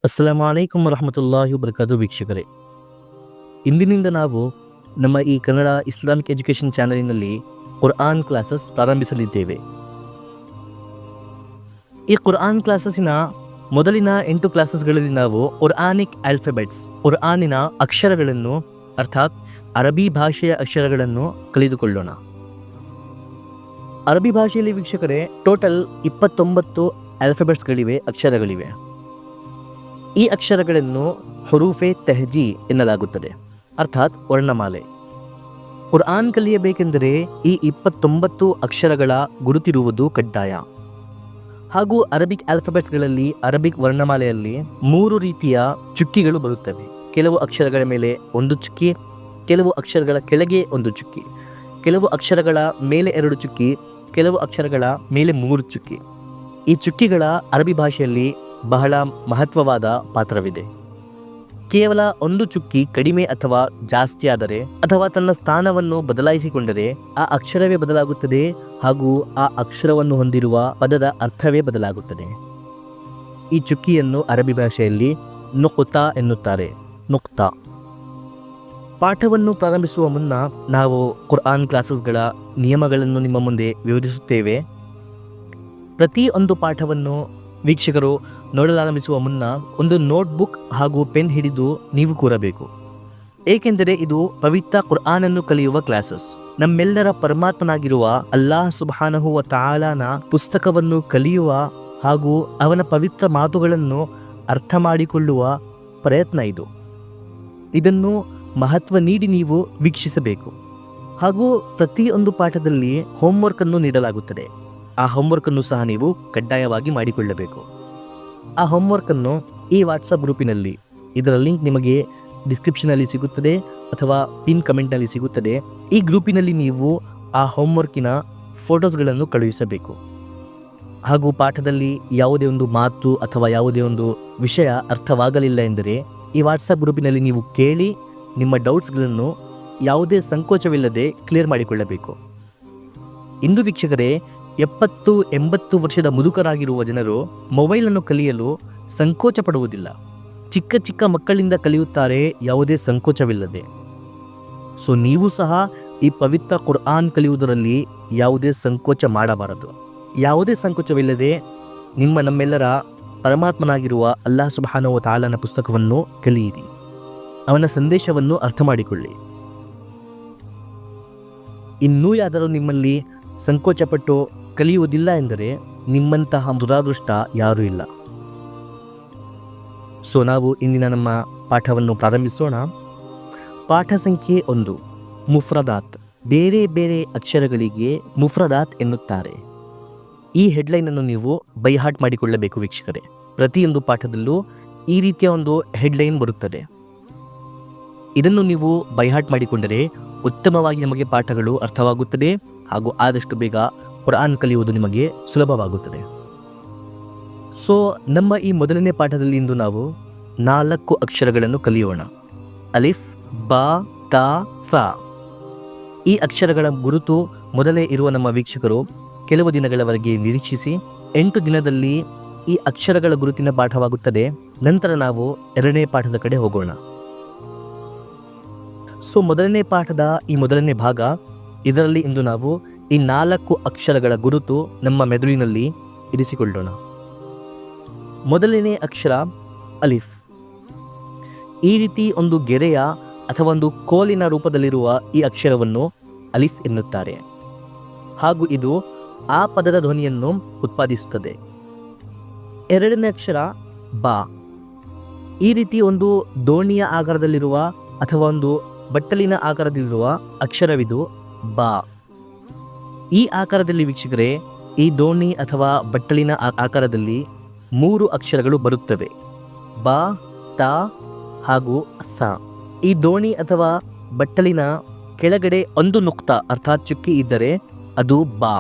ಅಸ್ಸಲಾಮು ಅಲೈಕುಂ ವರಹಮತುಲ್ಲಾಹಿ ವಬರಕಾತು ವೀಕ್ಷಕರೇ, ಇಂದಿನಿಂದ ನಾವು ನಮ್ಮ ಈ ಕನ್ನಡ ಇಸ್ಲಾಮಿಕ್ ಎಜುಕೇಷನ್ ಚಾನಲಿನಲ್ಲಿ ಕುರ್ಆನ್ ಕ್ಲಾಸಸ್ ಪ್ರಾರಂಭಿಸಲಿದ್ದೇವೆ. ಈ ಕುರ್ಆನ್ ಕ್ಲಾಸಸ್ಸಿನ ಮೊದಲಿನ 8 ಕ್ಲಾಸಸ್ಗಳಲ್ಲಿ ನಾವು ಕುರ್ಆನಿಕ್ ಆಲ್ಫಾಬೆಟ್ಸ್, ಕುರ್ಆನಿನ ಅಕ್ಷರಗಳನ್ನು ಅರ್ಥಾತ್ ಅರಬಿ ಭಾಷೆಯ ಅಕ್ಷರಗಳನ್ನು ಕಲಿದುಕೊಳ್ಳೋಣ. ಅರಬಿ ಭಾಷೆಯಲ್ಲಿ ವೀಕ್ಷಕರೇ ಟೋಟಲ್ 29 ಆಲ್ಫಾಬೆಟ್ಸ್ಗಳಿವೆ, ಅಕ್ಷರಗಳಿವೆ. ಈ ಅಕ್ಷರಗಳನ್ನು ಹುರೂಫೆ ತೆಹಜಿ ಎನ್ನಲಾಗುತ್ತದೆ, ಅರ್ಥಾತ್ ವರ್ಣಮಾಲೆ. ಕುರ್ಆನ್ ಕಲಿಯಬೇಕೆಂದರೆ ಈ 29 ಅಕ್ಷರಗಳ ಗುರುತಿರುವುದು ಕಡ್ಡಾಯ. ಹಾಗೂ ಅರಬಿಕ್ ಆಲ್ಫಾಬೆಟ್ಸ್ಗಳಲ್ಲಿ, ಅರಬಿಕ್ ವರ್ಣಮಾಲೆಯಲ್ಲಿ 3 ರೀತಿಯ ಚುಕ್ಕಿಗಳು ಬರುತ್ತವೆ. ಕೆಲವು ಅಕ್ಷರಗಳ ಮೇಲೆ 1 ಚುಕ್ಕಿ, ಕೆಲವು ಅಕ್ಷರಗಳ ಕೆಳಗೆ 1 ಚುಕ್ಕಿ, ಕೆಲವು ಅಕ್ಷರಗಳ ಮೇಲೆ 2 ಚುಕ್ಕಿ, ಕೆಲವು ಅಕ್ಷರಗಳ ಮೇಲೆ 3 ಚುಕ್ಕಿ. ಈ ಚುಕ್ಕಿಗಳ ಅರಬಿ ಭಾಷೆಯಲ್ಲಿ ಬಹಳ ಮಹತ್ವವಾದ ಪಾತ್ರವಿದೆ. ಕೇವಲ 1 ಚುಕ್ಕಿ ಕಡಿಮೆ ಅಥವಾ ಜಾಸ್ತಿ ಆದರೆ ಅಥವಾ ತನ್ನ ಸ್ಥಾನವನ್ನು ಬದಲಾಯಿಸಿಕೊಂಡರೆ ಆ ಅಕ್ಷರವೇ ಬದಲಾಗುತ್ತದೆ ಹಾಗೂ ಆ ಅಕ್ಷರವನ್ನು ಹೊಂದಿರುವ ಪದದ ಅರ್ಥವೇ ಬದಲಾಗುತ್ತದೆ. ಈ ಚುಕ್ಕಿಯನ್ನು ಅರಬಿ ಭಾಷೆಯಲ್ಲಿ ನುಕ್ತಾ ಎನ್ನುತ್ತಾರೆ. ನುಕ್ತಾ. ಪಾಠವನ್ನು ಪ್ರಾರಂಭಿಸುವ ಮುನ್ನ ನಾವು ಕುರ್ಆನ್ ಕ್ಲಾಸಸ್ಗಳ ನಿಯಮಗಳನ್ನು ನಿಮ್ಮ ಮುಂದೆ ವಿವರಿಸುತ್ತೇವೆ. ಪ್ರತಿಯೊಂದು ಪಾಠವನ್ನು ವೀಕ್ಷಕರು ನೋಡಲಾರಂಭಿಸುವ ಮುನ್ನ ಒಂದು ನೋಟ್ಬುಕ್ ಹಾಗೂ ಪೆನ್ ಹಿಡಿದು ನೀವು ಕೂರಬೇಕು. ಏಕೆಂದರೆ ಇದು ಪವಿತ್ರ ಕುರ್ಆನನ್ನು ಕಲಿಯುವ ಕ್ಲಾಸಸ್. ನಮ್ಮೆಲ್ಲರ ಪರಮಾತ್ಮನಾಗಿರುವ ಅಲ್ಲಾಹ್ ಸುಬ್ಹಾನಹು ವ ತಆಲಾನ ಪುಸ್ತಕವನ್ನು ಕಲಿಯುವ ಹಾಗೂ ಅವನ ಪವಿತ್ರ ಮಾತುಗಳನ್ನು ಅರ್ಥ ಮಾಡಿಕೊಳ್ಳುವ ಪ್ರಯತ್ನ ಇದು. ಇದನ್ನು ಮಹತ್ವ ನೀಡಿ ನೀವು ವೀಕ್ಷಿಸಬೇಕು. ಹಾಗೂ ಪ್ರತಿಯೊಂದು ಪಾಠದಲ್ಲಿ ಹೋಮ್ವರ್ಕನ್ನು ನೀಡಲಾಗುತ್ತದೆ. ಆ ಹೋಮ್ವರ್ಕನ್ನು ಸಹ ನೀವು ಕಡ್ಡಾಯವಾಗಿ ಮಾಡಿಕೊಳ್ಳಬೇಕು. ಆ ಹೋಮ್ವರ್ಕನ್ನು ಈ ವಾಟ್ಸಪ್ ಗ್ರೂಪಿನಲ್ಲಿ, ಇದರ ಲಿಂಕ್ ನಿಮಗೆ ಡಿಸ್ಕ್ರಿಪ್ಷನಲ್ಲಿ ಸಿಗುತ್ತದೆ ಅಥವಾ ಪಿನ್ ಕಮೆಂಟ್ನಲ್ಲಿ ಸಿಗುತ್ತದೆ. ಈ ಗ್ರೂಪಿನಲ್ಲಿ ನೀವು ಆ ಹೋಮ್ವರ್ಕಿನ ಫೋಟೋಸ್ಗಳನ್ನು ಕಳುಹಿಸಬೇಕು. ಹಾಗೂ ಪಾಠದಲ್ಲಿ ಯಾವುದೇ ಒಂದು ಮಾತು ಅಥವಾ ಯಾವುದೇ ಒಂದು ವಿಷಯ ಅರ್ಥವಾಗಲಿಲ್ಲ ಎಂದರೆ ಈ ವಾಟ್ಸಪ್ ಗ್ರೂಪಿನಲ್ಲಿ ನೀವು ಕೇಳಿ ನಿಮ್ಮ ಡೌಟ್ಸ್ಗಳನ್ನು ಯಾವುದೇ ಸಂಕೋಚವಿಲ್ಲದೆ ಕ್ಲಿಯರ್ ಮಾಡಿಕೊಳ್ಳಬೇಕು. ಇಂದು ವೀಕ್ಷಕರೇ 70-80 ವರ್ಷದ ಮುದುಕರಾಗಿರುವ ಜನರು ಮೊಬೈಲನ್ನು ಕಲಿಯಲು ಸಂಕೋಚ ಪಡುವುದಿಲ್ಲ. ಚಿಕ್ಕ ಚಿಕ್ಕ ಮಕ್ಕಳಿಂದ ಕಲಿಯುತ್ತಾರೆ, ಯಾವುದೇ ಸಂಕೋಚವಿಲ್ಲದೆ. ಸೊ ನೀವು ಸಹ ಈ ಪವಿತ್ರ ಕುರ್ಆನ್ ಕಲಿಯುವುದರಲ್ಲಿ ಯಾವುದೇ ಸಂಕೋಚ ಮಾಡಬಾರದು. ಯಾವುದೇ ಸಂಕೋಚವಿಲ್ಲದೆ ನಮ್ಮೆಲ್ಲರ ಪರಮಾತ್ಮನಾಗಿರುವ ಅಲ್ಲಾಹ್ ಸುಬ್ಹಾನಹು ವ ತಆಲನ ಪುಸ್ತಕವನ್ನು ಕಲಿಯಿರಿ. ಅವನ ಸಂದೇಶವನ್ನು ಅರ್ಥ ಮಾಡಿಕೊಳ್ಳಿ. ಇನ್ನೂ ಯಾದರೂ ನಿಮ್ಮಲ್ಲಿ ಸಂಕೋಚಪಟ್ಟು ಕಲಿಯುವುದಿಲ್ಲ ಎಂದರೆ ನಿಮ್ಮಂತಹ ದುರಾದೃಷ್ಟ ಯಾರೂ ಇಲ್ಲ. ಸೊ ನಾವು ಇಂದಿನ ನಮ್ಮ ಪಾಠವನ್ನು ಪ್ರಾರಂಭಿಸೋಣ. ಪಾಠ ಸಂಖ್ಯೆ 1, ಮುಫ್ರದಾತ್. ಬೇರೆ ಬೇರೆ ಅಕ್ಷರಗಳಿಗೆ ಮುಫ್ರದಾತ್ ಎನ್ನುತ್ತಾರೆ. ಈ ಹೆಡ್ಲೈನನ್ನು ನೀವು ಬೈಹಾಟ್ ಮಾಡಿಕೊಳ್ಳಬೇಕು ವೀಕ್ಷಕರೇ. ಪ್ರತಿಯೊಂದು ಪಾಠದಲ್ಲೂ ಈ ರೀತಿಯ ಒಂದು ಹೆಡ್ಲೈನ್ ಬರುತ್ತದೆ. ಇದನ್ನು ನೀವು ಬೈಹಾಟ್ ಮಾಡಿಕೊಂಡರೆ ಉತ್ತಮವಾಗಿ ನಮಗೆ ಪಾಠಗಳು ಅರ್ಥವಾಗುತ್ತದೆ ಹಾಗೂ ಆದಷ್ಟು ಬೇಗ ಕುರ್ಆನ್ ಕಲಿಯುವುದು ನಿಮಗೆ ಸುಲಭವಾಗುತ್ತದೆ. ಸೊ ನಮ್ಮ ಈ ಮೊದಲನೇ ಪಾಠದಲ್ಲಿ ಇಂದು ನಾವು 4 ಅಕ್ಷರಗಳನ್ನು ಕಲಿಯೋಣ. ಅಲಿಫ್, ಬಾ, ತಾ, ಫಾ. ಈ ಅಕ್ಷರಗಳ ಗುರುತು ಮೊದಲೇ ಇರುವ ನಮ್ಮ ವೀಕ್ಷಕರು ಕೆಲವು ದಿನಗಳವರೆಗೆ ನಿರೀಕ್ಷಿಸಿ. 8 ದಿನದಲ್ಲಿ ಈ ಅಕ್ಷರಗಳ ಗುರುತಿನ ಪಾಠವಾಗುತ್ತದೆ. ನಂತರ ನಾವು 2ನೇ ಪಾಠದ ಕಡೆ ಹೋಗೋಣ. ಸೊ ಮೊದಲನೇ ಪಾಠದ ಈ ಮೊದಲನೇ ಭಾಗ, ಇದರಲ್ಲಿ ಇಂದು ನಾವು ಈ 4 ಅಕ್ಷರಗಳ ಗುರುತು ನಮ್ಮ ಮೆದುಳಿನಲ್ಲಿ ಇರಿಸಿಕೊಳ್ಳೋಣ. ಮೊದಲನೇ ಅಕ್ಷರ ಅಲಿಫ್. ಈ ರೀತಿ ಒಂದು ಗೆರೆಯ ಅಥವಾ ಒಂದು ಕೋಲಿನ ರೂಪದಲ್ಲಿರುವ ಈ ಅಕ್ಷರವನ್ನು ಅಲಿಫ್ ಎನ್ನುತ್ತಾರೆ. ಹಾಗೂ ಇದು ಆ ಪದದ ಧ್ವನಿಯನ್ನು ಉತ್ಪಾದಿಸುತ್ತದೆ. 2ನೇ ಅಕ್ಷರ ಬಾ. ಈ ರೀತಿ ಒಂದು ದೋಣಿಯ ಆಕಾರದಲ್ಲಿರುವ ಅಥವಾ ಒಂದು ಬಟ್ಟಲಿನ ಆಕಾರದಲ್ಲಿರುವ ಅಕ್ಷರವಿದು ಬಾ. ಈ ಆಕಾರದಲ್ಲಿ ವೀಕ್ಷಕರೇ, ಈ ದೋಣಿ ಅಥವಾ ಬಟ್ಟಲಿನ ಆಕಾರದಲ್ಲಿ 3 ಅಕ್ಷರಗಳು ಬರುತ್ತವೆ, ಬಾ, ತಾ ಹಾಗೂ ಸಾ. ಈ ದೋಣಿ ಅಥವಾ ಬಟ್ಟಲಿನ ಕೆಳಗಡೆ 1 ನುಕ್ತಾ ಅರ್ಥಾತ್ ಚುಕ್ಕಿ ಇದ್ದರೆ ಅದು ಬಾ.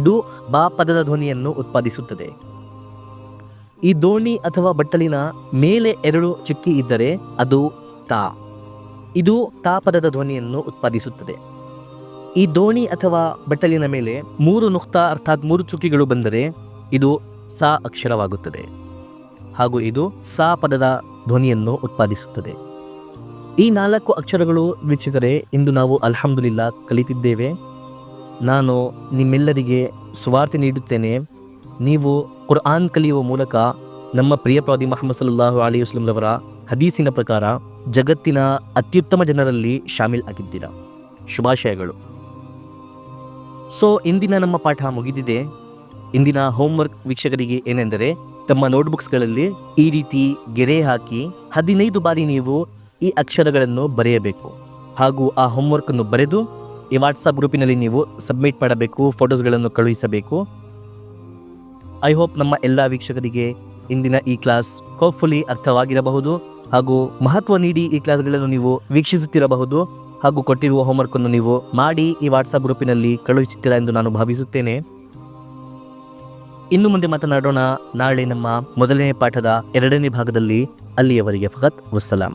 ಇದು ಬಾ ಪದದ ಧ್ವನಿಯನ್ನು ಉತ್ಪಾದಿಸುತ್ತದೆ. ಈ ದೋಣಿ ಅಥವಾ ಬಟ್ಟಲಿನ ಮೇಲೆ 2 ಚುಕ್ಕಿ ಇದ್ದರೆ ಅದು ತಾ. ಇದು ತಾ ಪದದ ಧ್ವನಿಯನ್ನು ಉತ್ಪಾದಿಸುತ್ತದೆ. ಈ ದೋಣಿ ಅಥವಾ ಬಟ್ಟಲಿನ ಮೇಲೆ 3 ನುಕ್ತಾ ಅರ್ಥಾತ್ 3 ಚುಕ್ಕಿಗಳು ಬಂದರೆ ಇದು ಸಾ ಅಕ್ಷರವಾಗುತ್ತದೆ. ಹಾಗೂ ಇದು ಸಾ ಪದದ ಧ್ವನಿಯನ್ನು ಉತ್ಪಾದಿಸುತ್ತದೆ. ಈ 4 ಅಕ್ಷರಗಳು ವೀಕ್ಷಕರೇ ಇಂದು ನಾವು ಅಲ್ಹಮ್ದುಲಿಲ್ಲಾ ಕಲಿತಿದ್ದೇವೆ. ನಾನು ನಿಮ್ಮೆಲ್ಲರಿಗೆ ಸುವಾರ್ತೆ ನೀಡುತ್ತೇನೆ. ನೀವು ಕುರ್ಆನ್ ಕಲಿಯುವ ಮೂಲಕ ನಮ್ಮ ಪ್ರಿಯ ಪ್ರವಾದಿ ಮುಹಮ್ಮದ್ ಸಲ್ಲಲ್ಲಾಹು ಅಲೈಹಿ ವಸಲ್ಲಂ ರವರ ಹದೀಸಿನ ಪ್ರಕಾರ ಜಗತ್ತಿನ ಅತ್ಯುತ್ತಮ ಜನರಲ್ಲಿ ಶಾಮಿಲ್ ಆಗಿದ್ದೀರಾ. ಶುಭಾಶಯಗಳು. ಸೊ ಇಂದಿನ ನಮ್ಮ ಪಾಠ ಮುಗಿದಿದೆ. ಇಂದಿನ ಹೋಮ್ವರ್ಕ್ ವೀಕ್ಷಕರಿಗೆ ಏನೆಂದರೆ, ತಮ್ಮ ನೋಟ್ಬುಕ್ಸ್ಗಳಲ್ಲಿ ಈ ರೀತಿ ಗೆರೆ ಹಾಕಿ 15 ಬಾರಿ ನೀವು ಈ ಅಕ್ಷರಗಳನ್ನು ಬರೆಯಬೇಕು ಹಾಗೂ ಆ ಹೋಮ್ವರ್ಕನ್ನು ಬರೆದು ಈ ವಾಟ್ಸಪ್ ಗ್ರೂಪಿನಲ್ಲಿ ನೀವು ಸಬ್ಮಿಟ್ ಮಾಡಬೇಕು, ಫೋಟೋಸ್ಗಳನ್ನು ಕಳುಹಿಸಬೇಕು. ಐ ಹೋಪ್ ನಮ್ಮ ಎಲ್ಲ ವೀಕ್ಷಕರಿಗೆ ಇಂದಿನ ಈ ಕ್ಲಾಸ್ ಹೋಪ್ಫುಲಿ ಅರ್ಥವಾಗಿರಬಹುದು ಹಾಗೂ ಮಹತ್ವ ನೀಡಿ ಈ ಕ್ಲಾಸ್ಗಳನ್ನು ನೀವು ವೀಕ್ಷಿಸುತ್ತಿರಬಹುದು ಹಾಗೂ ಕೊಟ್ಟಿರುವ ಹೋಮ್ವರ್ಕನ್ನು ನೀವು ಮಾಡಿ ಈ ವಾಟ್ಸಪ್ ಗ್ರೂಪಿನಲ್ಲಿ ಕಳುಹಿಸುತ್ತೀರಾ ಎಂದು ನಾನು ಭಾವಿಸುತ್ತೇನೆ. ಇನ್ನು ಮುಂದೆ ಮಾತನಾಡೋಣ ನಾಳೆ ನಮ್ಮ ಮೊದಲನೇ ಪಾಠದ 2ನೇ ಭಾಗದಲ್ಲಿ. ಅಲ್ಲಿಯವರೆಗೆ ಫಕತ್ ವಸ್ಸಲಾಂ.